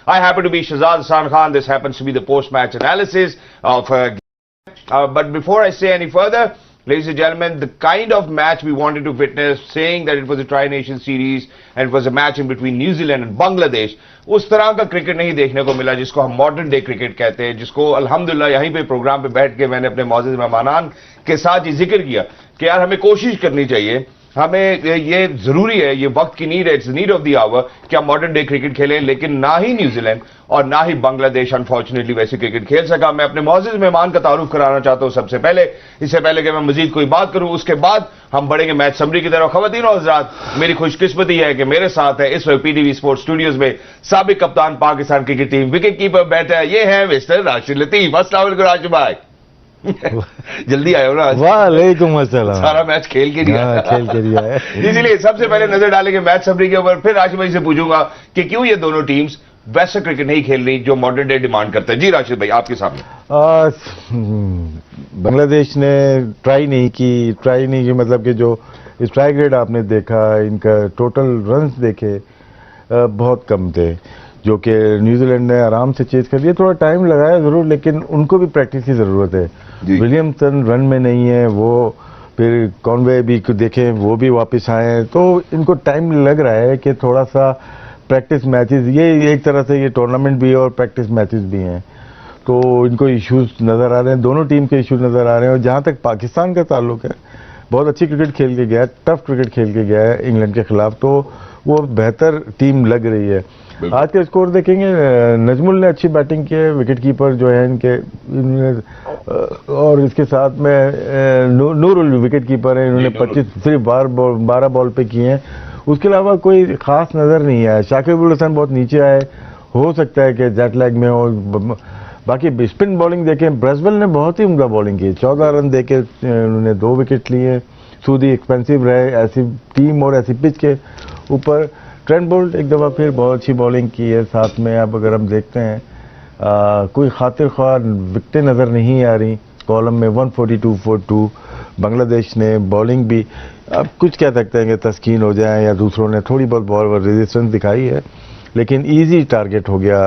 I happen to be Shahzad Hasan Khan. This happens to be the post-match analysis of. But before I say any further, ladies and gentlemen, the kind of match we wanted to witness, saying that it was a Tri-Nation Series and it was a match in between New Zealand and Bangladesh, उस तरह का cricket नहीं देखने को मिला जिसको हम modern day cricket कहते हैं, जिसको अल्हम्दुलिल्लाह यहीं पे प्रोग्राम पे बैठ के मैंने अपने मौजूद मेहमानान के साथ ये जिक्र किया कि यार हमें कोशिश करनी चाहिए, हमें ये जरूरी है, ये वक्त की नीड है, it's need of the hour कि हम मॉडर्न डे क्रिकेट खेलें, लेकिन ना ही न्यूजीलैंड और ना ही बांग्लादेश अनफॉर्चुनेटली वैसे क्रिकेट खेल सका। मैं अपने मौजूद मेहमान का तारुफ कराना चाहता हूं सबसे पहले। इससे पहले कि मैं मजीद कोई बात करूं, उसके बाद हम बढ़ेंगे मैच समरी की तरफ। खवातीन और हज़रात, मेरी खुशकिस्मती है कि मेरे साथ है इस वक्त पीटीवी स्पोर्ट्स स्टूडियोज में साबिक कप्तान Pakistan cricket team, wicket keeper बैठे हैं, ये है मिस्टर राशिद लतीफ। अस्सलाम वालेकुम राशिद भाई। जल्दी आए हो ना? वालेकुम अस्सलाम। सारा मैच खेल के दिया, खेल के दिया है। इसलिए सबसे पहले नजर डालेंगे मैच समरी के ऊपर, फिर राशिद भाई से पूछूंगा कि क्यों ये दोनों टीम्स वैसा क्रिकेट नहीं खेल रही जो मॉडर्न डे डिमांड करते हैं। जी राशिद भाई, आपके सामने। बांग्लादेश ने ट्राई नहीं की मतलब कि जो स्ट्राइक रेट आपने देखा, इनका टोटल रन्स देखे बहुत कम थे, जो कि न्यूजीलैंड ने आराम से चेज कर लिया। थोड़ा टाइम लगाया जरूर, लेकिन उनको भी प्रैक्टिस की जरूरत है। विलियमसन रन में नहीं है, वो फिर कॉनवे भी देखें, वो भी वापस आए, तो इनको टाइम लग रहा है कि थोड़ा सा प्रैक्टिस मैचेस, ये एक तरह से ये टूर्नामेंट भी है और प्रैक्टिस मैचेस भी हैं, तो इनको इश्यूज नज़र आ रहे हैं, दोनों टीम के इश्यूज नज़र आ रहे हैं। और जहाँ तक पाकिस्तान का ताल्लुक है, बहुत अच्छी क्रिकेट खेल के गया है, टफ क्रिकेट खेल के गया है इंग्लैंड के खिलाफ, तो वो बेहतर टीम लग रही है। आज के स्कोर देखेंगे, नजमुल ने अच्छी बैटिंग की है, विकेट कीपर जो है इनके, और इसके साथ में नूरुल विकेट कीपर है, इन्होंने 25 सिर्फ 12 बॉल पे किए हैं। उसके अलावा कोई खास नजर नहीं आया। शाकिब उल हसन बहुत नीचे आए, हो सकता है कि जेट लैग में हो। बाकी स्पिन बॉलिंग देखें, ब्रेसवेल ने बहुत ही उम्दा बॉलिंग की, 14 रन देके उन्होंने 2 विकेट लिए। सूदी एक्सपेंसिव रहे ऐसी टीम और ऐसी पिच के ऊपर। ट्रेंट बोल्ट एक दफ़ा फिर बहुत अच्छी बॉलिंग की है। साथ में अब अगर हम देखते हैं कोई खातिर ख्वाह विकटें नज़र नहीं आ रही कॉलम में। 142 for 2 बांग्लादेश ने बॉलिंग भी, अब कुछ कह सकते हैं कि तस्कीन हो जाए या दूसरों ने थोड़ी बहुत बॉल रेजिस्टेंस दिखाई है, लेकिन इजी टारगेट हो गया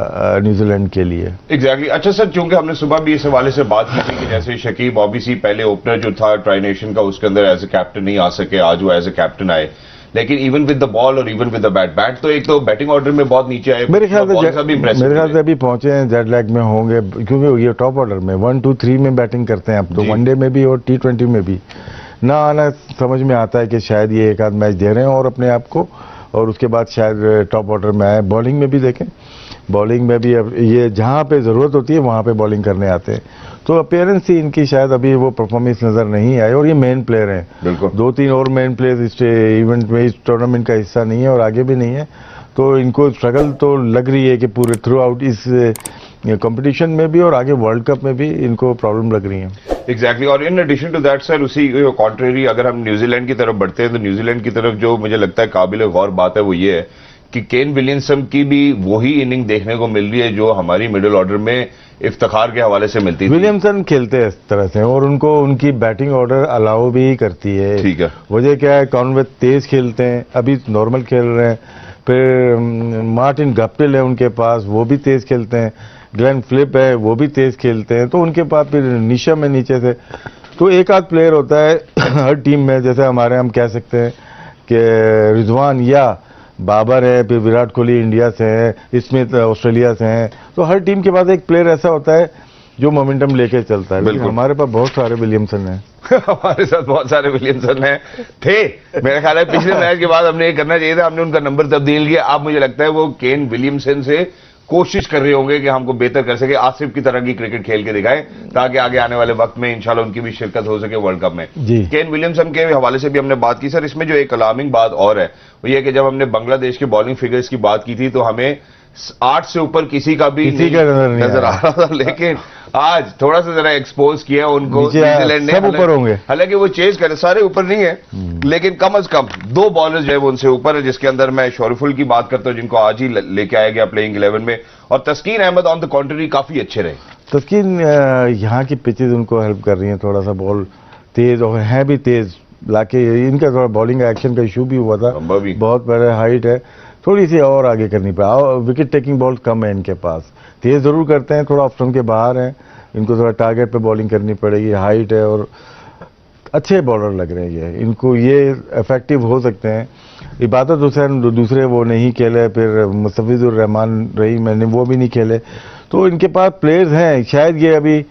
न्यूजीलैंड के लिए। एग्जैक्टली। अच्छा सर, चूंकि हमने सुबह भी इस हवाले से बात की थी कि जैसे शकीब ओबीसी पहले ओपनर जो था ट्राई नेशन का, उसके अंदर एज ए कैप्टन नहीं आ सके, आज वो एज ए कैप्टन आए, लेकिन इवन विद द बॉल और इवन विद द बैट तो एक तो बैटिंग ऑर्डर में बहुत नीचे आए। मेरे ख्याल से अभी पहुंचे हैं, जेट लैग में होंगे, क्योंकि ये टॉप ऑर्डर में 1, 2, 3 में बैटिंग करते हैं अब तो, वनडे में भी और T20 में भी। ना आना समझ में आता है कि शायद ये एक आध मैच दे रहे हैं और अपने आप को, और उसके बाद शायद टॉप ऑर्डर में आए। बॉलिंग में भी देखें, बॉलिंग में भी अब ये जहां पे ज़रूरत होती है वहां पे बॉलिंग करने आते हैं, तो अपीयरेंस ही इनकी शायद अभी वो परफॉर्मेंस नज़र नहीं आई। और ये मेन प्लेयर हैं, 2-3 और मेन प्लेयर इस इवेंट में, इस टूर्नामेंट का हिस्सा नहीं है और आगे भी नहीं है, तो इनको स्ट्रगल तो लग रही है कि पूरे थ्रू आउट इस कंपटीशन में भी और आगे वर्ल्ड कप में भी इनको प्रॉब्लम लग रही है। एग्जैक्टली। और in addition to that sir, उसी कॉन्ट्रेरी अगर हम न्यूजीलैंड की तरफ बढ़ते हैं, तो न्यूजीलैंड की तरफ जो मुझे लगता है काबिल गौर बात है वो ये है कि केन विलियमसन की भी वही इनिंग देखने को मिल रही है जो हमारी मिडिल ऑर्डर में इफ्तिखार के हवाले से मिलती थी। विलियमसन खेलते हैं इस तरह से और उनको उनकी बैटिंग ऑर्डर अलाउ भी करती है। ठीक है। वजह क्या है, कॉनवे तेज खेलते हैं, अभी नॉर्मल खेल रहे हैं, फिर मार्टिन गप्टिल है उनके पास, वो भी तेज खेलते हैं, ग्लेन फिलिप है वो भी तेज खेलते हैं, तो उनके पास फिर निशा में नीचे से तो एक आध प्लेयर होता है हर टीम में। जैसे हमारे हम कह सकते हैं कि रिजवान या बाबर है, फिर विराट कोहली इंडिया से है, स्मिथ ऑस्ट्रेलिया से हैं, तो हर टीम के पास एक प्लेयर ऐसा होता है जो मोमेंटम लेके चलता है। हमारे पास बहुत सारे विलियमसन हैं हमारे साथ बहुत सारे विलियमसन हैं थे। मेरा ख्याल है पिछले मैच के बाद हमने ये करना चाहिए था, हमने उनका नंबर तब्दील किया। अब मुझे लगता है वो केन विलियमसन से कोशिश कर रहे होंगे कि हमको बेहतर कर सके, आसिफ की तरह की क्रिकेट खेल के दिखाएं, ताकि आगे आने वाले वक्त में इंशाल्लाह उनकी भी शिरकत हो सके वर्ल्ड कप में। केन विलियमसन के हवाले से भी हमने बात की सर। इसमें जो एक अलार्मिंग बात और है वो ये कि जब हमने बांग्लादेश के बॉलिंग फिगर्स की बात की थी तो हमें 8 से ऊपर किसी का भी नजर आ रहा था, लेकिन आज थोड़ा सा जरा एक्सपोज किया उनको न्यूजीलैंड ने। सब ऊपर होंगे, हालांकि वो चेज करे, सारे ऊपर नहीं है, लेकिन कम अज कम 2 बॉलर्स जो है वो उनसे ऊपर है, जिसके अंदर मैं शोरफुल की बात करता हूं जिनको आज ही लेके आया गया प्लेइंग 11 में, और तस्कीन अहमद ऑन द कॉन्ट्री काफी अच्छे रहे। तस्कीन यहाँ की पिचेज उनको हेल्प कर रही हैं, थोड़ा सा बॉल तेज और है भी तेज लाके, इनका थोड़ा बॉलिंग एक्शन का इशू भी हुआ था, बहुत बड़ा हाइट है, थोड़ी सी और आगे करनी पड़े। विकेट टेकिंग बॉल कम है इनके पास, तेज जरूर करते हैं, थोड़ा ऑफ स्टंप के बाहर हैं, इनको थोड़ा टारगेट पे बॉलिंग करनी पड़ेगी। हाइट है और अच्छे बॉलर लग रहे हैं इनको, ये इफेक्टिव हो सकते हैं। इबादत हुसैन दूसरे वो नहीं खेले, फिर मुस्तफिजुर रहमान रहीम मैंने वो भी नहीं खेले, तो इनके पास प्लेयर्स हैं। शायद ये अभी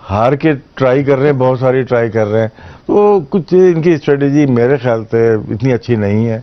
हार के ट्राई कर रहे हैं, बहुत सारी ट्राई कर रहे हैं, तो कुछ इनकी स्ट्रेटेजी मेरे ख्याल से इतनी अच्छी नहीं है।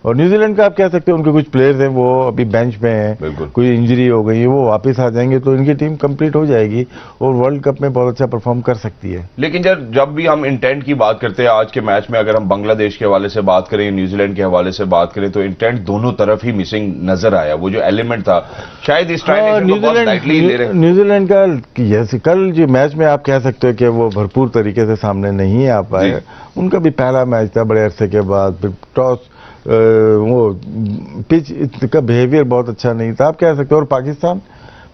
और न्यूजीलैंड का आप कह सकते हैं उनके कुछ प्लेयर्स हैं वो अभी बेंच पे हैं, कोई इंजरी हो गई है, वो वापस आ जाएंगे तो इनकी टीम कंप्लीट हो जाएगी और वर्ल्ड कप में बहुत अच्छा परफॉर्म कर सकती है। लेकिन जब भी हम इंटेंट की बात करते हैं आज के मैच में, अगर हम बांग्लादेश के हवाले से बात करें, न्यूजीलैंड के हवाले से बात करें, तो इंटेंट दोनों तरफ ही मिसिंग नजर आया। वो जो एलिमेंट था शायद इस न्यूजीलैंड का जैसे कल जो मैच में आप कह सकते हो कि वो भरपूर तरीके से सामने नहीं आ पाए। उनका भी पहला मैच था बड़े अरसे के बाद, फिर टॉस वो पिच का बिहेवियर बहुत अच्छा नहीं था आप कह सकते हो। और पाकिस्तान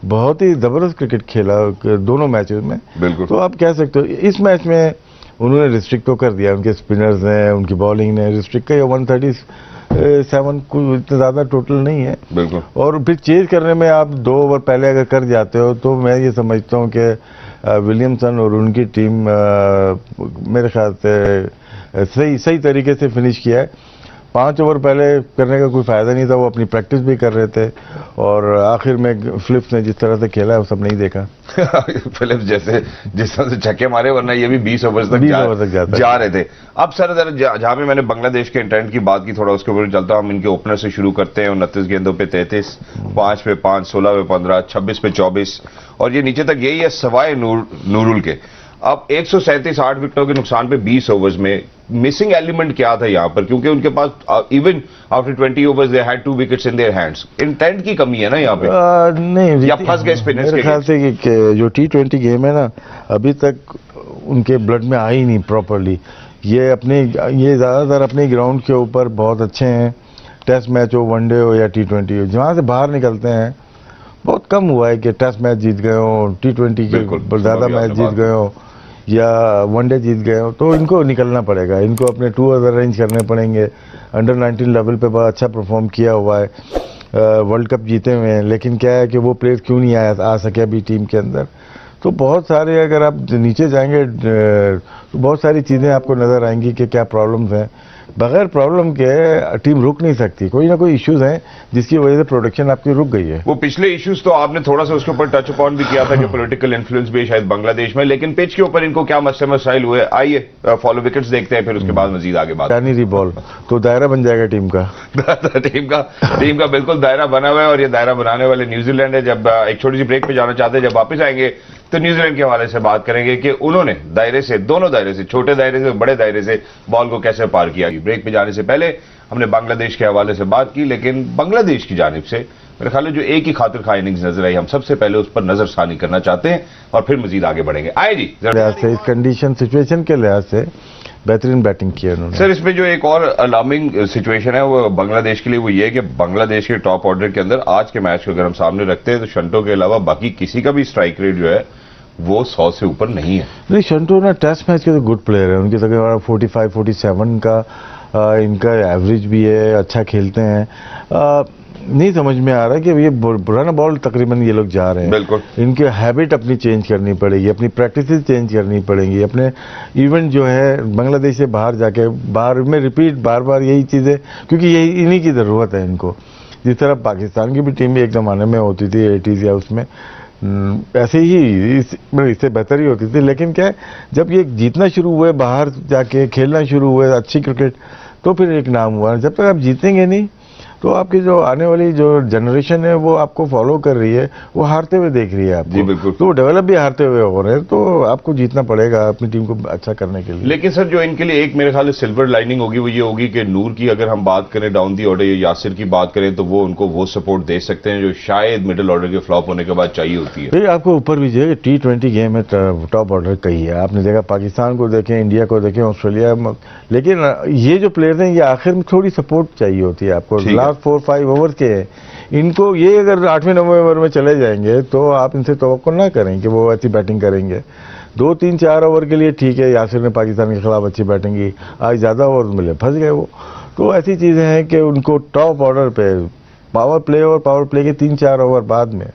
बहुत ही जबरदस्त क्रिकेट खेला दोनों मैचेस में, बिल्कुल। तो आप कह सकते हो इस मैच में उन्होंने रिस्ट्रिक्ट तो कर दिया, उनके स्पिनर्स ने, उनकी बॉलिंग ने रिस्ट्रिक्ट किया। 137 कुछ इतना ज़्यादा टोटल नहीं है, बिल्कुल। और फिर चेज करने में आप 2 ओवर पहले अगर कर जाते हो तो मैं ये समझता हूँ कि विलियमसन और उनकी टीम मेरे ख्याल से सही तरीके से फिनिश किया है। 5 ओवर पहले करने का कोई फायदा नहीं था, वो अपनी प्रैक्टिस भी कर रहे थे और आखिर में फिलिप्स ने जिस तरह से खेला है वो सब नहीं देखा। फिलिप्स जिस तरह से छक्के मारे, वरना ये भी 20 ओवर तक जा रहे थे। अब सर जहां पे मैंने बांग्लादेश के इंटेंट की बात की, थोड़ा उसके ऊपर चलता हूं। हम इनके ओपनर से शुरू करते हैं। 29 गेंदों पे 33, 5 पे 5, 16 पे 15, 26 पे 24 और ये नीचे तक यही है सवाए नूरुल के। अब 137 8 विकेटों के नुकसान पे 20 ओवर्स में मिसिंग एलिमेंट क्या था यहां पर? क्योंकि उनके पास even after 20 overs they had 2 wickets in their hands. Intent की कमी है ना यहां पे? नहीं, या फंस गए स्पिनर्स के? मेरे ख्याल से कि जो T20 गेम है ना, अभी तक उनके ब्लड में आई नहीं प्रॉपरली। ये ज्यादातर अपने ग्राउंड के ऊपर बहुत अच्छे हैं, टेस्ट मैच हो, वनडे हो या T20 हो, जहां से बाहर निकलते हैं बहुत कम हुआ है कि टेस्ट मैच जीत गए हो, T20 के ज्यादा मैच जीत गए हो या वनडे जीत गए हो, तो इनको निकलना पड़ेगा, इनको अपने टूर अरेंज करने पड़ेंगे। अंडर 19 लेवल पे बहुत अच्छा परफॉर्म किया हुआ है, वर्ल्ड कप जीते हुए हैं, लेकिन क्या है कि वो प्लेयर क्यों नहीं आ सके अभी टीम के अंदर। तो बहुत सारे, अगर आप नीचे जाएंगे तो बहुत सारी चीज़ें आपको नज़र आएंगी कि क्या प्रॉब्लम्स हैं। बगैर प्रॉब्लम के टीम रुक नहीं सकती, कोई ना कोई इश्यूज हैं जिसकी वजह से प्रोडक्शन आपकी रुक गई है। वो पिछले इश्यूज तो आपने थोड़ा सा उसके ऊपर टच अपॉन भी किया था कि पॉलिटिकल इन्फ्लुएंस भी शायद बांग्लादेश में, लेकिन पिच के ऊपर इनको क्या मसले हुए? आइए फॉलो विकेट्स देखते हैं, फिर उसके बाद मजीद आगे बात। नहीं रही बॉल तो दायरा बन जाएगा टीम का। टीम का बिल्कुल दायरा बना हुआ है और ये दायरा बनाने वाले न्यूजीलैंड है। जब एक छोटी सी ब्रेक पे जाना चाहते हैं, जब वापस आएंगे तो न्यूजीलैंड के हवाले से बात करेंगे कि उन्होंने दोनों दायरे से, छोटे दायरे से बड़े दायरे से बॉल को कैसे पार किया। ब्रेक पे जाने से पहले हमने बांग्लादेश के हवाले से बात की, लेकिन बांग्लादेश की जानिब से मेरे ख्याल है जो एक ही खातिर खा इनिंग्स नजर आई, हम सबसे पहले उस पर नजरसानी करना चाहते हैं और फिर मजीद आगे बढ़ेंगे। आए जी, इस कंडीशन सिचुएशन के लिहाज से बेहतरीन बैटिंग की है उन्होंने। सर इसमें जो एक और अलार्मिंग सिचुएशन है वो बांग्लादेश के लिए, वो ये है कि बांग्लादेश के टॉप ऑर्डर के अंदर आज के मैच को अगर हम सामने रखते हैं तो शंटो के अलावा बाकी किसी का भी स्ट्राइक रेट जो है वो 100 से ऊपर नहीं है। नहीं, शंटो ना टेस्ट मैच के तो गुड प्लेयर है, उनके तक 45-47 का इनका एवरेज भी है, अच्छा खेलते हैं। नहीं समझ में आ रहा है कि ये रन बॉल तकरीबन ये लोग जा रहे हैं। बिल्कुल, इनके हैबिट अपनी चेंज करनी पड़ेगी, अपनी प्रैक्टिसेस चेंज करनी पड़ेंगी, अपने इवेंट जो है बांग्लादेश से बाहर जाके बाहर में रिपीट बार यही चीज़ें, क्योंकि यही इन्हीं की ज़रूरत है इनको। जिस तरह पाकिस्तान की भी टीम एक ज़माने में होती थी 80s या उसमें, ऐसे ही इससे बेहतर ही होती थी। लेकिन क्या है, जब ये जीतना शुरू हुए, बाहर जाके खेलना शुरू हुए अच्छी क्रिकेट, तो फिर एक नाम हुआ। जब तक आप जीतेंगे नहीं तो आपकी जो आने वाली जो जनरेशन है वो आपको फॉलो कर रही है, वो हारते हुए देख रही है आपको। जी बिल्कुल। तो डेवलप भी हारते हुए हो रहे हैं, तो आपको जीतना पड़ेगा अपनी टीम को अच्छा करने के लिए। लेकिन सर जो इनके लिए एक मेरे ख्याल से सिल्वर लाइनिंग होगी वो ये होगी कि नूर की अगर हम बात करें डाउन दी ऑर्डर, या यासिर की बात करें, तो वो उनको वो सपोर्ट दे सकते हैं जो शायद मिडिल ऑर्डर के फ्लॉप होने के बाद चाहिए होती है। आपको ऊपर भी जो T20 गेम है टॉप ऑर्डर का ही है। आपने देखा पाकिस्तान को देखें, इंडिया को देखें, ऑस्ट्रेलिया, लेकिन ये जो प्लेयर्स हैं ये आखिर में थोड़ी सपोर्ट चाहिए होती है आपको। लास्ट 4-5 ओवर के इनको, ये अगर 8वें-9वें ओवर में चले जाएंगे तो आप इनसे तवक्को ना करें कि वो अच्छी बैटिंग करेंगे। 2-3-4 ओवर के लिए ठीक है, यासिर ने पाकिस्तान के खिलाफ अच्छी बैटिंग की, आज ज़्यादा ओवर मिले, फंस गए वो। तो ऐसी चीज़ें हैं कि उनको टॉप ऑर्डर पे पावर प्ले और पावर प्ले के 3-4 ओवर बाद में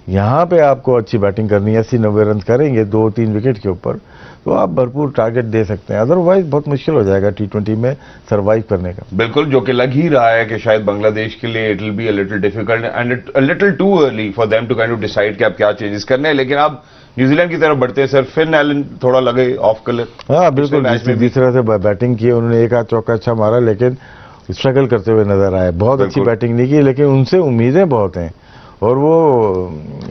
यहाँ पे आपको अच्छी बैटिंग करनी है, 80-90 रन करेंगे 2-3 विकेट के ऊपर, तो आप भरपूर टारगेट दे सकते हैं। अदरवाइज बहुत मुश्किल हो जाएगा T20 में सरवाइव करने का। बिल्कुल, जो कि लग ही रहा है कि शायद बांग्लादेश के लिए it will be a little difficult and a little too early for them to kind of decide कि आप क्या चेंजेस करने हैं। लेकिन आप न्यूजीलैंड की तरफ बढ़ते हैं सर, फिन एलन थोड़ा लगे ऑफ कलर। हाँ बिल्कुल, जिस तरह से बैटिंग की उन्होंने एक आध चौका अच्छा मारा, लेकिन स्ट्रगल करते हुए नजर आए। बहुत अच्छी बैटिंग नहीं की, लेकिन उनसे उम्मीदें बहुत हैं और वो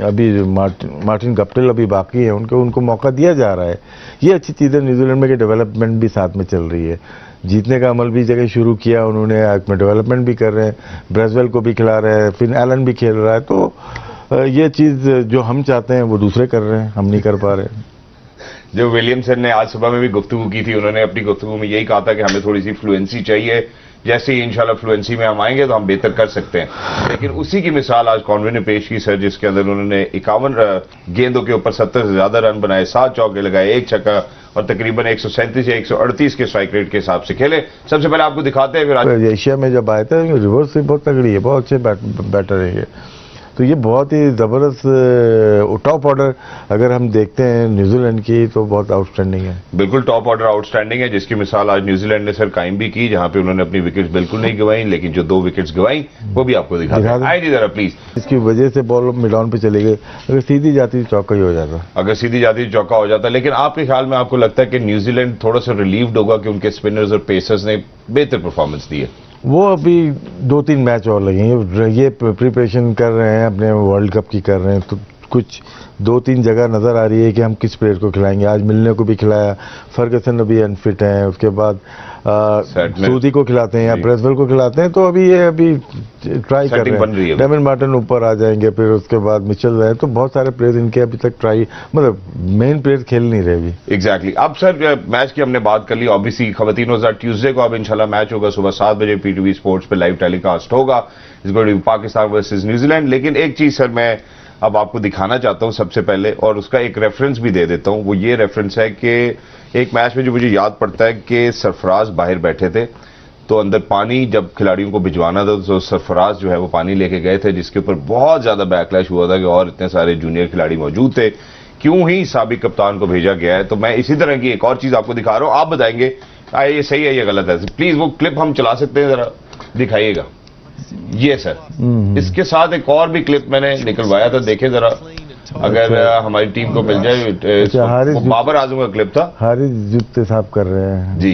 अभी मार्टिन गप्टिल अभी बाकी है, उनको मौका दिया जा रहा है। ये अच्छी चीज़ें न्यूजीलैंड में कि डेवलपमेंट भी साथ में चल रही है। जीतने का अमल भी जगह शुरू किया उन्होंने, में डेवलपमेंट भी कर रहे हैं, ब्रेजवेल को भी खिला रहे हैं, फिन एलन भी खेल रहा है। तो ये चीज़ जो हम चाहते हैं वो दूसरे कर रहे हैं, हम नहीं कर पा रहे। जो विलियमसन ने आज सुबह में भी गुफ्तगू की थी, उन्होंने अपनी गुफ्तगू में यही कहा था कि हमें थोड़ी सी फ्लुएंसी चाहिए, जैसे ही इंशाल्लाह फ्लुएंसी में हम आएंगे तो हम बेहतर कर सकते हैं। लेकिन उसी की मिसाल आज कॉनवे ने पेश की सर, जिसके अंदर उन्होंने 51 गेंदों के ऊपर 70 से ज्यादा रन बनाए, 7 चौके लगाए, 1 छक्का और तकरीबन 137 या 138 के स्ट्राइक रेट के हिसाब से खेले। सबसे पहले आपको दिखाते हैं, फिर एशिया में जब आए थे रिवर्स से बहुत तगड़ी है, बहुत अच्छे बैटर है ये। तो ये बहुत ही ज़बरदस्त टॉप ऑर्डर अगर हम देखते हैं न्यूजीलैंड की तो बहुत आउटस्टैंडिंग है। बिल्कुल टॉप ऑर्डर आउटस्टैंडिंग है, जिसकी मिसाल आज न्यूजीलैंड ने सर कायम भी की, जहां पे उन्होंने अपनी विकेट्स बिल्कुल नहीं गंवाई, लेकिन जो 2 विकेट्स गंवाई वो भी आपको दिखा दें। आइए जरा प्लीज। इसकी वजह से बॉल मिड ऑन पे चली गई, अगर सीधी जाती तो चौका ही हो जाता। अगर सीधी जाती तो चौका हो जाता। लेकिन आपके ख्याल में आपको लगता है कि न्यूजीलैंड थोड़ा सा रिलीव्ड होगा कि उनके स्पिनर्स और पेसर्स ने बेहतर परफॉर्मेंस दी है? वो अभी 2-3 मैच और लगेंगे, ये प्रिपरेशन कर रहे हैं अपने वर्ल्ड कप की कर रहे हैं, तो कुछ 2-3 जगह नज़र आ रही है कि हम किस प्लेयर को खिलाएंगे। आज मिलने को भी खिलाया, फर्गसन अभी अनफिट हैं, उसके बाद सूदी को खिलाते हैं या ब्रेजवेल को खिलाते हैं, तो अभी ये ट्राई कर रहे हैं। डेविन मार्टिन ऊपर आ जाएंगे, फिर उसके बाद मिचेल रहे, तो बहुत सारे प्लेयर इनके अभी तक ट्राई, मतलब मेन प्लेयर खेल नहीं रहे अभी। एग्जैक्टली। अब सर मैच की हमने बात कर ली, ऑब्वियसली खवातीन हजार ट्यूसडे को अब इंशाल्लाह मैच होगा सुबह 7 बजे, PTV स्पोर्ट्स पे लाइव टेलीकास्ट होगा, is going to be Pakistan versus New Zealand. लेकिन एक चीज सर मैं अब आपको दिखाना चाहता हूं सबसे पहले, और उसका एक रेफरेंस भी दे देता हूं। वो ये रेफरेंस है कि एक मैच में जो मुझे याद पड़ता है कि सरफराज बाहर बैठे थे, तो अंदर पानी जब खिलाड़ियों को भिजवाना था तो सरफराज जो है वो पानी लेके गए थे, जिसके ऊपर बहुत ज्यादा बैकलैश हुआ था कि और इतने सारे जूनियर खिलाड़ी मौजूद थे, क्यों ही साबिक कप्तान को भेजा गया है। तो मैं इसी तरह की एक और चीज आपको दिखा रहा हूं, आप बताएंगे ये सही है ये गलत है। प्लीज वो क्लिप हम चला सकते हैं, जरा दिखाइएगा। ये सर, इसके साथ एक और भी क्लिप मैंने निकलवाया था, देखें जरा, अगर हमारी टीम को मिल जाए। बाबर आजम का क्लिप था, हारिस जूते साफ कर रहे हैं जी।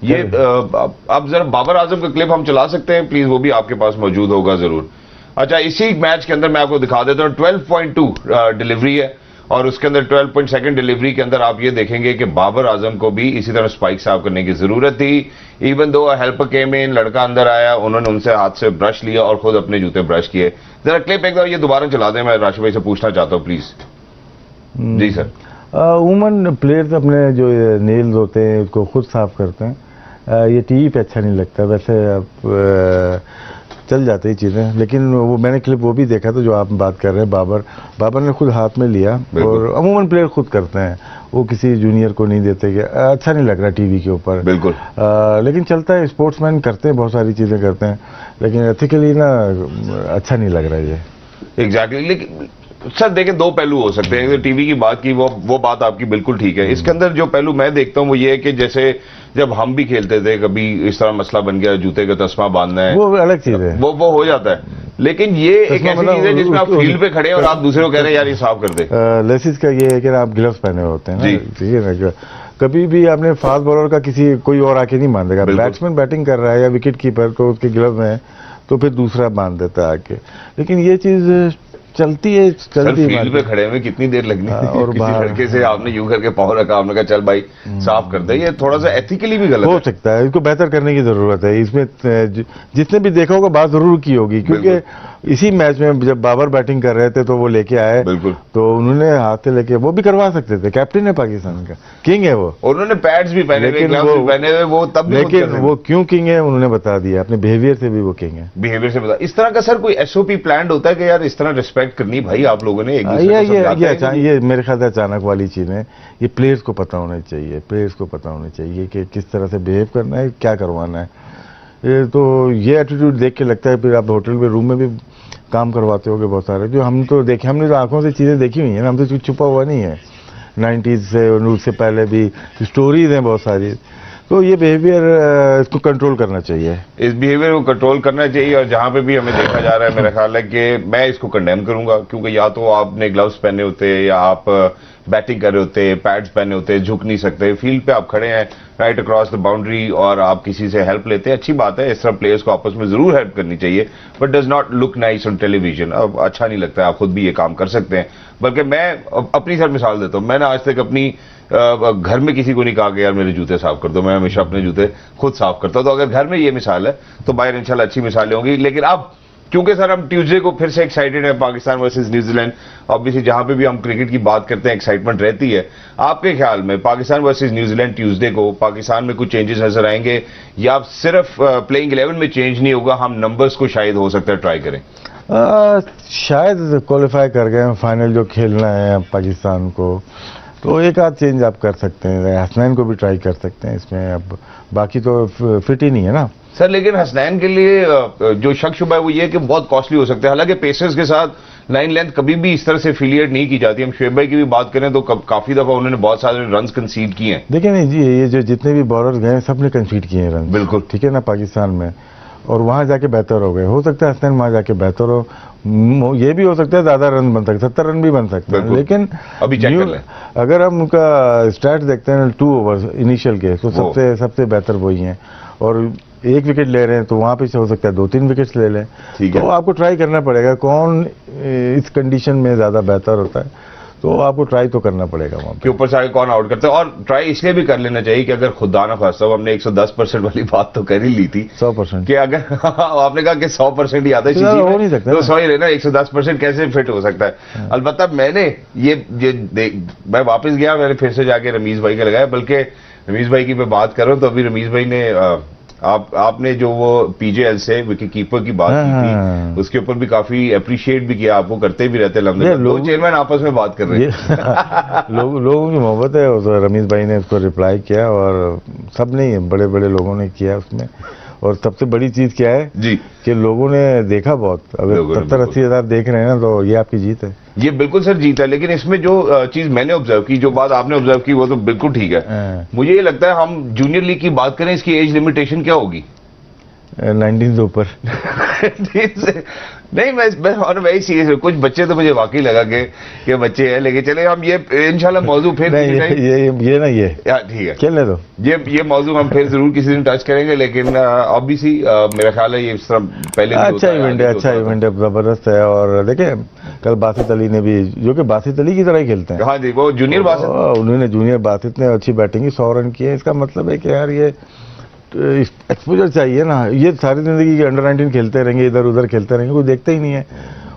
ये अब जरा बाबर आजम का क्लिप हम चला सकते हैं प्लीज, वो भी आपके पास मौजूद होगा जरूर। अच्छा, इसी मैच के अंदर मैं आपको दिखा देता हूँ, 12.2 डिलीवरी है और उसके अंदर 12.2 डिलीवरी के अंदर आप ये देखेंगे कि बाबर आजम को भी इसी तरह स्पाइक साफ करने की जरूरत थी। इवन दो हेल्पर केम इन, लड़का अंदर आया, उन्होंने उनसे हाथ से ब्रश लिया और खुद अपने जूते ब्रश किए। जरा क्लिप एक बार ये दोबारा चला दें, मैं राशिद भाई से पूछना चाहता हूँ प्लीज। जी सर। वुमन प्लेयर्स अपने जो नेल्स होते हैं उसको खुद साफ करते हैं, ये टीवी पे अच्छा नहीं लगता। वैसे अब चल जाते ही चीज़ें, लेकिन वो मैंने क्लिप वो भी देखा था जो आप बात कर रहे हैं। बाबर ने खुद हाथ में लिया, और अमूमन प्लेयर खुद करते हैं, वो किसी जूनियर को नहीं देते कि अच्छा नहीं लग रहा टीवी के ऊपर। बिल्कुल। लेकिन चलता है, स्पोर्ट्समैन करते हैं, बहुत सारी चीज़ें करते हैं, लेकिन एथिकली ना अच्छा नहीं लग रहा है ये। एग्जैक्टली। लेकिन सर देखें, दो पहलू हो सकते हैं। टीवी की बात की, वो बात आपकी बिल्कुल ठीक है। इसके अंदर जो पहलू मैं देखता हूं वो ये है कि जैसे जब हम भी खेलते थे, कभी इस तरह मसला बन गया, जूते का तस्मा बांधना है, वो अलग चीज है, वो हो जाता है। लेकिन ये एक ऐसी चीज है जिसमें आप फील्ड पे खड़े हैं और आप दूसरे को कह रहे हैं यार ये साफ कर दे। लेसिस का ये है कि आप ग्लव्स पहने होते हैं ना, ठीक है ना। कभी भी आपने फास्ट बॉलर का किसी कोई और आके नहीं बांध देगा। बैट्समैन बैटिंग कर रहा है या विकेट कीपर, तो उसके ग्लव में तो फिर दूसरा बांध देता है आके। लेकिन ये चीज चलती है, फील्ड पे खड़े हुए कितनी देर लगनी है, और किसी लड़के से आपने यूं करके पाँव रखा, आपने कहा चल भाई साफ कर दे, ये थोड़ा सा एथिकली भी गलत हो सकता है। इसको बेहतर करने की जरूरत है। इसमें जिसने भी देखा होगा बात जरूर की होगी, क्योंकि इसी मैच में जब बाबर बैटिंग कर रहे थे तो वो लेके आए, बिल्कुल, तो उन्होंने हाथ से लेके वो भी करवा सकते थे। कैप्टन है पाकिस्तान का, किंग है वो, उन्होंने पैड्स भी पहने हुए, ग्लव्स भी पहने हुए, वो तब भी, लेकिन वो क्यों किंग है उन्होंने बता दिया, अपने बिहेवियर से भी वो किंग है। बिहेवियर से बता। इस तरह का सर कोई SOP प्लान होता है कि यार इस तरह रिस्पेक्ट करनी भाई आप लोगों ने एक दूसरे को? ये मेरे ख्याल से अचानक वाली चीज है। ये प्लेयर्स को पता होना चाहिए, प्लेयर्स को पता होना चाहिए कि किस तरह से बिहेव करना है, क्या करवाना है। ये तो ये एटीट्यूड देख के लगता है फिर आप होटल में रूम में भी काम करवाते होगे बहुत सारे, जो हम तो देखे, हमने तो आंखों से चीज़ें देखी हुई हैं ना, हम तो कुछ छुपा हुआ नहीं है। 90s से और उससे पहले भी स्टोरीज हैं बहुत सारी। तो ये बिहेवियर इसको कंट्रोल करना चाहिए, इस बिहेवियर को कंट्रोल करना चाहिए। और जहां पे भी हमें देखा जा रहा है, मेरा ख्याल है कि मैं इसको कंडेम करूंगा, क्योंकि या तो आपने ग्लव्स पहने होते या आप बैटिंग कर रहे होते, पैड्स पहने होते, झुक नहीं सकते, फील्ड पे आप खड़े हैं राइट अक्रॉस द बाउंड्री और आप किसी से हेल्प लेते हैं, अच्छी बात है, इस तरह प्लेयर्स को आपस में जरूर हेल्प करनी चाहिए, but does not look nice on television. अब अच्छा नहीं लगता है, आप खुद भी ये काम कर सकते हैं। बल्कि मैं अपनी सर मिसाल देता हूं, मैंने आज तक अपनी घर में किसी को नहीं कहा कि यार मेरे जूते साफ कर दो, मैं हमेशा अपने जूते खुद साफ करता हूं। तो अगर घर में ये मिसाल है तो बाहर इंशाल्लाह अच्छी मिसालें होंगी। लेकिन अब क्योंकि सर हम ट्यूसडे को फिर से एक्साइटेड है, पाकिस्तान वर्सेस न्यूजीलैंड, ऑब्वियसली जहां पे भी हम क्रिकेट की बात करते हैं एक्साइटमेंट रहती है। आपके ख्याल में पाकिस्तान वर्सेस न्यूजीलैंड ट्यूसडे को पाकिस्तान में कुछ चेंजेस नजर आएंगे या सिर्फ प्लेइंग 11 में चेंज नहीं होगा, हम नंबर्स को शायद हो सकता है ट्राई करें? शायद क्वालिफाई कर गए फाइनल जो खेलना है पाकिस्तान को, तो एक आध चेंज आप कर सकते हैं, हसनैन को भी ट्राई कर सकते हैं इसमें, अब बाकी तो फिट ही नहीं है ना सर। लेकिन हसनैन के लिए जो शक शुबा है वो ये कि बहुत कॉस्टली हो सकता है। हालांकि पेसर्स के साथ लाइन लेंथ कभी भी इस तरह से एफिलिएट नहीं की जाती। हम शुएब भाई की भी बात करें तो काफी दफा उन्होंने बहुत सारे रन कंसीड किए हैं। देखिए नहीं जी, ये जो जितने भी बॉलर्स गए सबने कंसीड किए हैं रन, बिल्कुल ठीक है ना, पाकिस्तान में, और वहां जाके बेहतर हो गए। हो सकता है हसनैन वहां जाके बेहतर हो, ये भी हो सकता है ज्यादा रन बन सकते, 70 रन भी बन सकते हैं। लेकिन अभी चेक कर लें, अगर हम उनका स्टैट देखते हैं 2 ओवर्स इनिशियल के, तो सबसे बेहतर वही हैं, और 1 विकेट ले रहे हैं तो वहां पे से हो सकता है 2-3 विकेट्स ले लें। तो आपको ट्राई करना पड़ेगा कौन इस कंडीशन में ज्यादा बेहतर होता है, तो आपको ट्राई तो करना पड़ेगा वहां पे ऊपर से आगे कौन आउट करता है। और ट्राई इसलिए भी कर लेना चाहिए कि अगर खुदा ना खास्ता हो, हमने 110% वाली बात तो कर ही ली थी, 100% कि अगर आपने कहा कि 100% ही आता है तो हो नहीं सकता, तो सॉरी लेना 110% कैसे फिट हो सकता है। अलबत्ता मैंने मैं वापस गया, मैंने फिर से जाके रमीज भाई का लगाया, बल्कि रमीज भाई की मैं बात कर रहा हूं तो अभी रमीज भाई ने आपने जो वो पीजेएल से विकेट कीपर की बात की थी, उसके ऊपर भी काफी अप्रिशिएट भी किया, आपको करते भी रहते हैं। लोग चेयरमैन आपस में बात कर रहे हैं। लोगों की मोहब्बत है, तो रमीज भाई ने उसको रिप्लाई किया, और सब ने बड़े बड़े लोगों ने किया उसमें। और सबसे बड़ी चीज क्या है जी कि लोगों ने देखा बहुत, अगर 70-80 हजार देख रहे हैं ना, तो ये आपकी जीत है। ये बिल्कुल सर जीत है। लेकिन इसमें जो चीज मैंने ऑब्जर्व की, जो बात आपने ऑब्जर्व की, वो तो बिल्कुल ठीक है। मुझे ये लगता है हम जूनियर लीग की बात करें, इसकी एज लिमिटेशन क्या होगी? 19 से ऊपर। नहीं, मैं वही सीरियस हूँ। कुछ बच्चे तो मुझे वाकई लगा कि बच्चे हैं, लेकिन चले हम ये इंशाल्लाह मौजू फिर ये ठीक है, खेलने दो, ये मौजू हम फिर जरूर किसी दिन टच करेंगे। लेकिन ऑब्वियसली मेरा ख्याल है ये इस तरह पहले अच्छा इवेंट है, जबरदस्त है। और देखिए कल बासित अली ने भी, जो कि बासित अली की तरह ही खेलते हैं, हाँ जी, वो जूनियर बासित, उन्होंने जूनियर बासित ने अच्छी बैटिंग की, 100 रन किए। इसका मतलब है कि यार ये एक्सपोजर चाहिए ना, ये सारी जिंदगी के अंडर 19 खेलते रहेंगे, इधर उधर खेलते रहेंगे, कोई देखता ही नहीं है,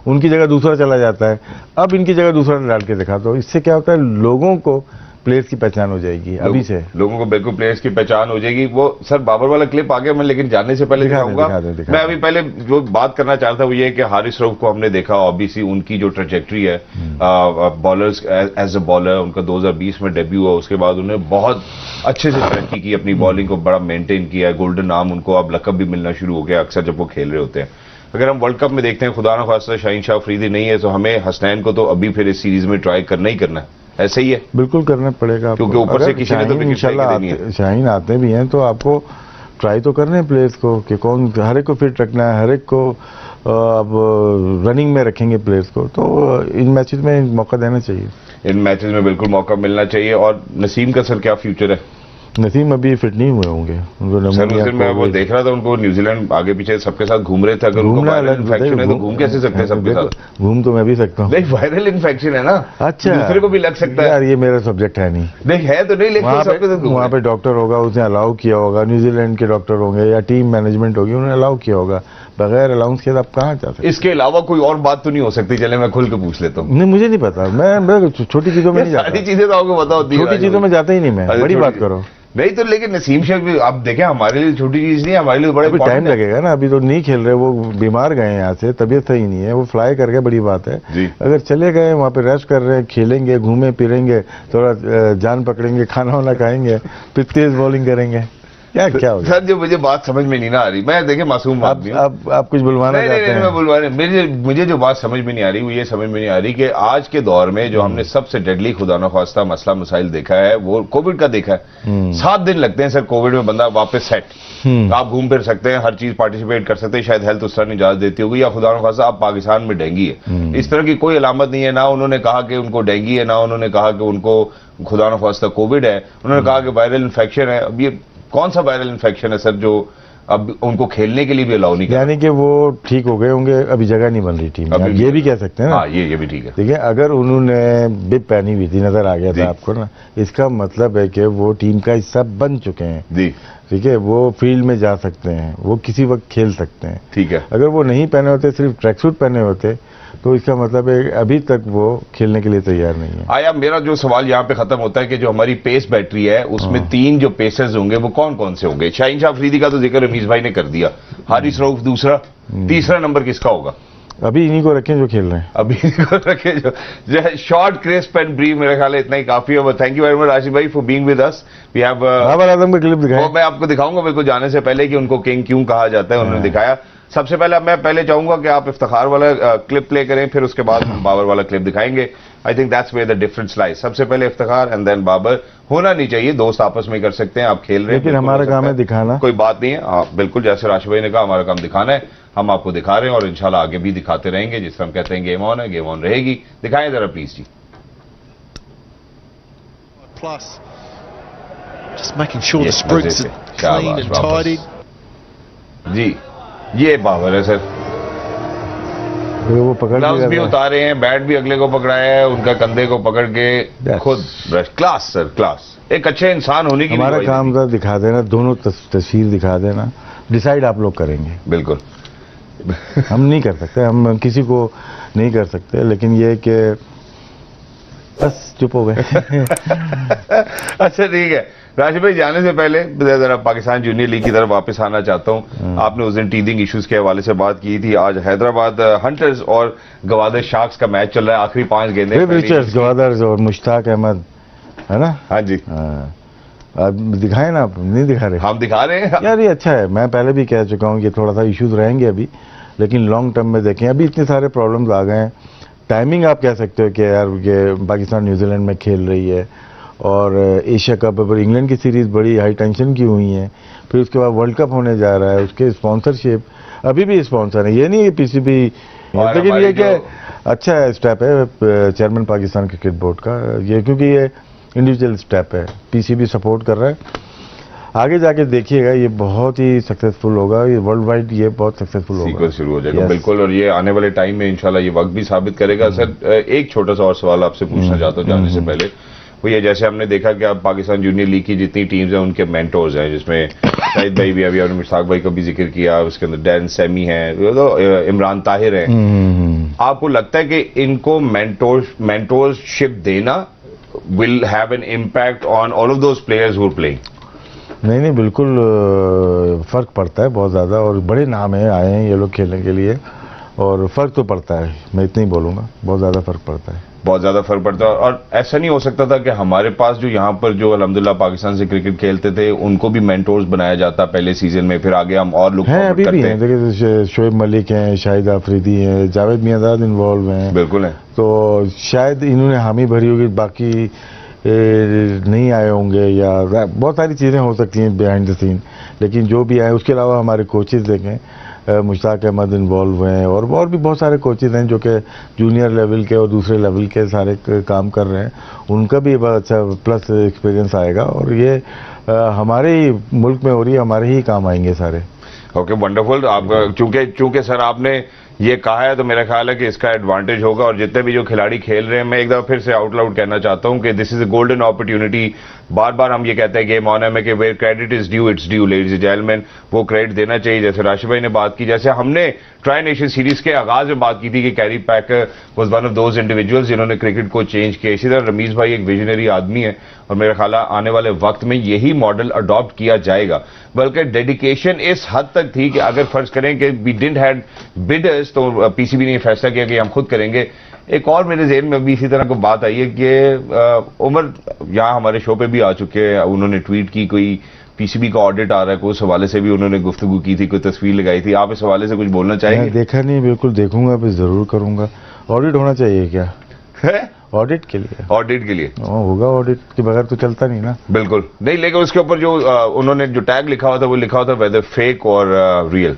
उनकी जगह दूसरा चला जाता है। अब इनकी जगह दूसरा डाल के दिखा दो, इससे क्या होता है, लोगों को प्लेयर्स की पहचान हो जाएगी। अभी से लोगों को बिल्कुल प्लेयर्स की पहचान हो जाएगी। वो सर बाबर वाला क्लिप आ गया, मैं लेकिन जानने से पहले दिखाऊंगा। मैं अभी पहले जो बात करना चाहता हूँ वो ये कि हारिस रऊफ को हमने देखा, ऑब्वियसली उनकी जो ट्रेजेक्ट्री है बॉलर्स एज अ बॉलर, उनका 2020 में डेब्यू हुआ, उसके बाद उन्होंने बहुत अच्छे से तरक्की की, अपनी बॉलिंग को बड़ा मेंटेन किया है। गोल्डन नाम उनको अब लकब भी मिलना शुरू हो गया अक्सर जब वो खेल रहे होते हैं। अगर हम वर्ल्ड कप में देखते हैं, खुदा ना खास्ता शाहीन शाह अफरीदी नहीं है, तो हमें हसनैन को तो अभी फिर इस सीरीज में ट्राई करना ही करना है। ऐसे ही है, बिल्कुल करना पड़ेगा, क्योंकि ऊपर से किसी ने तो इंशाल्लाह शाहीन आते भी हैं, तो आपको ट्राई तो करने हैं प्लेयर्स को कि कौन, हर एक को फिट रखना है, हर एक को अब रनिंग में रखेंगे प्लेयर्स को, तो इन मैचेस में मौका देना चाहिए, इन मैचेस में बिल्कुल मौका मिलना चाहिए। और नसीम का सर क्या फ्यूचर है? नसीम अभी फिट नहीं हुए होंगे, सर मैं वो देख रहा था, उनको न्यूजीलैंड आगे पीछे सबके साथ घूम रहे थे। अगर उनको वायरल इन्फेक्शन है तो घूम कैसे सकते हैं सबके साथ? घूम तो मैं भी सकता हूँ, नहीं वायरल इन्फेक्शन है ना, अच्छा दूसरे को भी लग सकता है। यार ये मेरा सब्जेक्ट है नहीं, नहीं है तो नहीं, लेकिन वहाँ पे डॉक्टर होगा, उसने अलाउ किया होगा, न्यूजीलैंड के डॉक्टर होंगे या टीम मैनेजमेंट होगी, उन्होंने अलाउ किया होगा। बगैर अलाउंस के आप कहाँ जा सकते? इसके अलावा कोई और बात तो नहीं हो सकती? चले मैं खुल के पूछ लेता हूँ। नहीं मुझे नहीं पता, मैं छोटी चीजों में नहीं जाता, सारी चीजें तो आपको पता होती है, छोटी चीजों में जाता ही नहीं मैं, बड़ी बात करो। नहीं तो लेकिन नसीम शेख भी आप देखें, हमारे लिए छोटी चीज नहीं है, हमारे लिए बड़े टाइम लगेगा ना, अभी तो नहीं खेल रहे, वो बीमार गए यहाँ से, तबीयत सही नहीं है, वो फ्लाई कर गए, बड़ी बात है। अगर चले गए वहाँ पे रेस्ट कर रहे हैं, खेलेंगे, घूमे फिरेंगे, थोड़ा जान पकड़ेंगे, खाना वाना खाएंगे, फिर तेज बॉलिंग करेंगे, क्या हो गया? सर जो मुझे बात समझ में नहीं ना आ रही, मैं देखिए मासूम आदमी हूं। आप कुछ बुलवाना चाहते हैं? मैं बुलवाने, मुझे जो बात समझ में नहीं आ रही वो ये समझ में नहीं आ रही कि आज के दौर में जो हमने सबसे डेडली खुदा न खास्ता मसला मसाइल देखा है वो कोविड का देखा है। 7 दिन लगते हैं सर कोविड में बंदा वापस सेट। आप घूम फिर सकते हैं, हर चीज पार्टिसिपेट कर सकते हैं, शायद हेल्थ उस तरह नहीं इजाजत देती होगी, या खुदा न खास्ता आप पाकिस्तान में डेंगी है, इस तरह की कोई अलामत नहीं है। ना उन्होंने कहा कि उनको डेंगी है, ना उन्होंने कहा कि उनको खुदा न खास्ता कोविड है, उन्होंने कहा कि वायरल इन्फेक्शन है। अब ये कौन सा वायरल इन्फेक्शन है सर जो अब उनको खेलने के लिए भी अलाउ नहीं कर? यानी कि वो ठीक हो गए होंगे, अभी जगह नहीं बन रही टीम में, ये भी कह सकते हैं ना। हाँ, ये भी ठीक है। देखिए, अगर उन्होंने बिप पहनी हुई थी, नजर आ गया था आपको ना, इसका मतलब है कि वो टीम का हिस्सा बन चुके हैं जी। ठीक है, वो फील्ड में जा सकते हैं, वो किसी वक्त खेल सकते हैं। ठीक है, अगर वो नहीं पहने होते, सिर्फ ट्रैक सूट पहने होते, तो इसका मतलब है अभी तक वो खेलने के लिए तैयार नहीं है। आया मेरा जो सवाल यहाँ पे खत्म होता है कि जो हमारी पेस बैटरी है उसमें 3 जो पेसर्स होंगे वो कौन कौन से होंगे? शाहीन शाह अफरीदी का तो जिक्र रमीज भाई ने कर दिया, हारिस रऊफ दूसरा, तीसरा नंबर किसका होगा? अभी इन्हीं को रखें जो खेल रहे हैं, अभी इन्हीं को रखें जो शॉर्ट क्रिस्प एंड ब्रीफ। मेरे ख्याल है इतना ही काफी है। Thank you very much Rashid भाई for being with us. We have Babar Azam का क्लिप दिखाया, मैं आपको दिखाऊंगा बिल्कुल जाने से पहले कि उनको किंग क्यों कहा जाता है, उन्होंने दिखाया। सबसे पहले मैं पहले चाहूंगा कि आप इफ्तिखार वाला क्लिप प्ले करें, फिर उसके बाद हम बाबर वाला क्लिप दिखाएंगे। I think that's where the difference lies. सबसे पहले इफ्तिखार एंड देन बाबर। होना नहीं चाहिए, दोस्त आपस में कर सकते हैं, आप खेल रहे हैं, लेकिन हमारा काम है दिखाना, कोई बात नहीं है। आप बिल्कुल जैसे राशिद भाई ने कहा, हमारा काम दिखाना है, हम आपको दिखा रहे हैं और इंशाल्लाह आगे भी दिखाते रहेंगे। जिस तरह हम कहते हैं गेम ऑन है, गेम ऑन रहेगी। दिखाएं जरा प्लीज जी। Plus, just making sure the sprigs are clean and tidy. जी, ये बाबर है सर। वो पकड़ ग्लव्स भी उतारे हैं, बैट भी अगले को पकड़ाया है, उनका कंधे को पकड़ के खुद ब्रश। Class sir, class. एक अच्छे इंसान होने की हमारा काम था दिखा देना, दोनों तस्वीर दिखा देना, डिसाइड आप लोग करेंगे। बिल्कुल हम नहीं कर सकते, हम किसी को नहीं कर सकते, लेकिन ये कि बस चुप हो गए। अच्छा ठीक है, राशिद भाई जाने से पहले जरा पाकिस्तान जूनियर लीग की तरफ वापस आना चाहता हूं। आपने उस दिन टीदिंग इश्यूज के हवाले से बात की थी। आज हैदराबाद हंटर्स और गवादर शार्क्स का मैच चल रहा है, आखिरी 5 गेंदें। रिचर्ड्स, गवादर और मुश्ताक अहमद, है ना? हाँ जी। आप दिखाए ना? आप नहीं दिखा रहे? हम दिखा रहे हैं यार, ये अच्छा है। मैं पहले भी कह चुका हूं कि थोड़ा सा इश्यूज रहेंगे अभी, लेकिन लॉन्ग टर्म में देखें, अभी इतने सारे प्रॉब्लम्स आ गए हैं। टाइमिंग आप कह सकते हो कि यार ये पाकिस्तान न्यूजीलैंड में खेल रही है, और एशिया कप पर इंग्लैंड की सीरीज बड़ी हाई टेंशन की हुई है, फिर उसके बाद वर्ल्ड कप होने जा रहा है, उसके स्पॉन्सरशिप अभी भी स्पॉन्सर है, ये नहीं है पीसीबी। लेकिन ये क्या अच्छा स्टेप है चेयरमैन पाकिस्तान क्रिकेट बोर्ड का, ये क्योंकि ये इंडिविजुअल स्टेप है, पीसीबी सपोर्ट कर रहा है। आगे जाके देखिएगा, ये बहुत ही सक्सेसफुल होगा, ये वर्ल्ड वाइड ये बहुत सक्सेसफुल होगा, शुरू हो जाएगा। बिल्कुल, और ये आने वाले टाइम में इंशाल्लाह ये वक्त भी साबित करेगा। सर एक छोटा सा और सवाल आपसे पूछना चाहता हूँ जाने से पहले, वो ये जैसे हमने देखा कि अब पाकिस्तान जूनियर लीग की जितनी टीम्स हैं उनके मेंटोर्स हैं, जिसमें शाहिद भाई भी, अभी आपने मुश्ताक भाई का भी जिक्र किया, उसके अंदर डैन सैमी है, तो इमरान ताहिर है। आपको लगता है कि इनको मेंटोरशिप देना will have an impact on all of those players who are playing? नहीं, बिल्कुल फर्क पड़ता है बहुत ज्यादा, और बड़े नाम है आए हैं ये लोग खेलने के लिए, और फर्क तो पड़ता है, मैं इतना ही बोलूंगा, बहुत ज्यादा फर्क पड़ता है, बहुत ज्यादा फर्क पड़ता है। और ऐसा नहीं हो सकता था कि हमारे पास जो यहाँ पर जो अल्हम्दुलिल्लाह पाकिस्तान से क्रिकेट खेलते थे उनको भी मेंटोर्स बनाया जाता पहले सीजन में, फिर आगे हम और लोग हैं, अभी भी हैं। देखिए, शोएब मलिक हैं, शाहिद अफरीदी हैं, जावेद मियांदाद इन्वॉल्व हैं। बिल्कुल है। तो शायद इन्होंने हामी भरी होगी, बाकी नहीं आए होंगे, या बहुत सारी चीज़ें हो सकती हैं बिहाइंड द सीन, लेकिन जो भी आए, उसके अलावा हमारे कोचेस देखें, मुश्ताक अहमद इन्वॉल्व हैं, और भी बहुत सारे कोचेस हैं जो कि जूनियर लेवल के और दूसरे लेवल के सारे काम कर रहे हैं, उनका भी बहुत अच्छा प्लस एक्सपीरियंस आएगा, और ये हमारे ही मुल्क में हो रही है, हमारे ही काम आएंगे सारे। Okay, wonderful. आपका चूंकि सर आपने ये कहा है तो मेरा ख्याल है कि इसका एडवांटेज होगा, और जितने भी जो खिलाड़ी खेल रहे हैं, मैं एक दफा फिर से आउट लाउड कहना चाहता हूं कि this is a golden opportunity. बार बार हम ये कहते हैं गेम ऑन है में कि where credit is due it's due, ladies and gentleman, वो क्रेडिट देना चाहिए। जैसे राशिद भाई ने बात की, जैसे हमने ट्राई नेशन सीरीज के आगाज में बात की थी कि carry packer was one of those individuals जिन्होंने क्रिकेट को चेंज किया। इसी तरह रमीज भाई एक विजनरी आदमी है, और मेरा ख्याल है आने वाले वक्त में यही मॉडल अडॉप्ट किया जाएगा। बल्कि डेडिकेशन इस हद तक थी कि अगर फर्ज करें कि वी डिडंट हैड बिडर्स, तो पीसीबी ने फैसला किया कि हम खुद करेंगे। एक और मेरे ज़हन में भी इसी तरह की बात आई है कि उमर यहाँ हमारे शो पे भी आ चुके हैं, उन्होंने ट्वीट की कोई पीसीबी का ऑडिट आ रहा है, कोई उस हवाले से भी उन्होंने गुफ्तगू की थी, कोई तस्वीर लगाई थी, आप इस हवाले से कुछ बोलना चाहेंगे? मैं देखा नहीं, बिल्कुल देखूंगा, फिर जरूर करूंगा। ऑडिट होना चाहिए क्या? ऑडिट के लिए? ऑडिट के लिए होगा, ऑडिट के बगैर तो चलता नहीं ना। बिल्कुल नहीं, लेकिन उसके ऊपर जो उन्होंने जो टैग लिखा हुआ था, वो लिखा हुआ था वेदर फेक और रियल।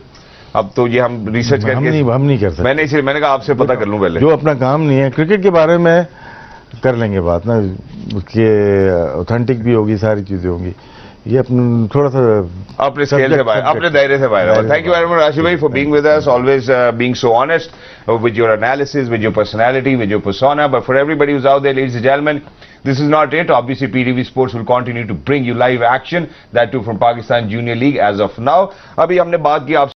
अब तो ये हम रिसर्च करके हम नहीं कर सकते। मैंने कहा आपसे पता कर लूं पहले। जो अपना काम नहीं है, क्रिकेट के बारे में कर लेंगे बात ना, उसके ऑथेंटिक भी होगी, सारी चीजें होंगी। ये थोड़ा सा अपने स्केल से बाहर, अपने दायरे से बाहर। Thank you very much Rashid भाई for being with us, always being so honest with your analysis, with your personality, with your persona. But for everybody who's out there, ladies and gentlemen, this is not it. Obviously, PTV Sports will continue to bring you live action, that too from Pakistan Junior League as of now. अभी हमने बात की आप